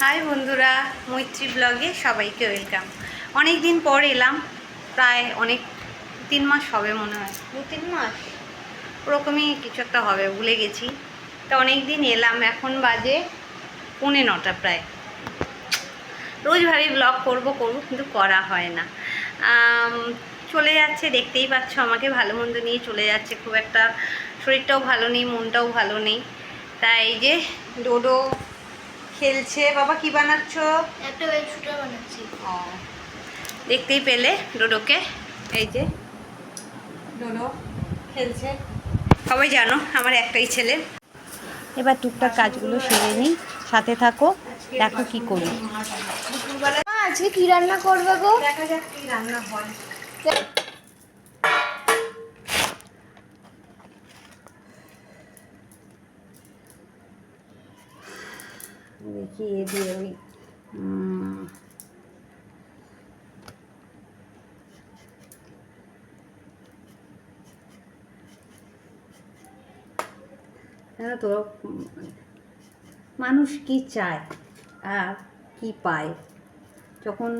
High বন্ধুরা, মৈত্রী ব্লগে সবাইকে ওয়েলকাম। অনেক দিন পর এলাম, প্রায় 3 মাস হবে মনে হয়, 2-3 মাস ওরকমই কিছু একটা হবে, ভুলে গেছি। তা অনেক দিন এলাম, এখন বাজে 9:45 প্রায়। রোজ ভাবি ব্লগ করব কিন্তু করা হয় না। চলে যাচ্ছে, দেখতেই পাচ্ছ আমাকে, ভালো মন্দ নিয়ে চলে যাচ্ছে। খুব একটা শরীরটাও ভালো নেই, মনটাও ভালো নেই। তাই এই যে ডোডো খেলছে। বাবা কি বানাচ্ছ? একটা ওয়েব শুটার বানাচ্ছি। ও, দেখতেই পেলে ডোডোকে। এই যে ডোডো খেলছে। সবাই জানো আমার একটাই ছেলে। এবার টুকটাক কাজগুলো সেরে নিই, সাথে থাকো, দেখো কি করি। দুপুরবেলা আজকে কি রান্না করবে গো? দেখা যাক কি রান্না হয়। দেখি এ দিয়ে ওই জানো তো, মানুষ কি চায় আর কি পায় যখন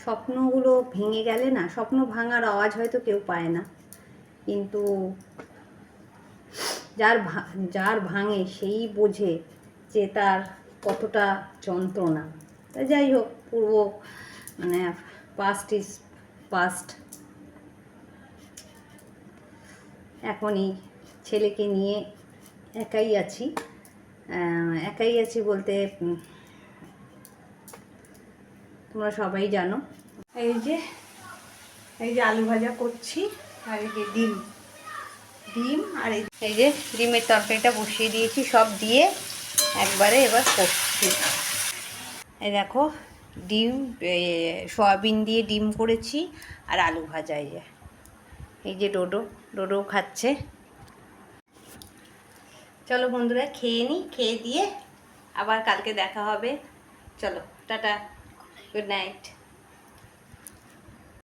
স্বপ্নগুলো ভেঙে গেলে না, স্বপ্ন ভাঙার আওয়াজ হয়তো কেউ পায় না, কিন্তু যার ভাঙে সেই বোঝে যে তার কতটা যন্ত্রণা। তা যাই হোক, পাস্ট ইজ পাস্ট। এখন এই ছেলেকে নিয়ে একাই আছি বলতে তোমরা সবাই জানো। এই যে আলু ভাজা করছি, আর এই যে ডিম আর এই যে ডিমের তরকারিটা বসিয়ে দিয়েছি, সব দিয়ে একবারে এবার করছি। এই দেখো, ডিম, সয়াবিন দিয়ে ডিম করেছি আর আলু ভাজা। এই যে ডোডো খাচ্ছে। চলো বন্ধুরা, খেয়ে নিই, খেয়ে দিয়ে আবার কালকে দেখা হবে। চলো, টাটা, গুড নাইট।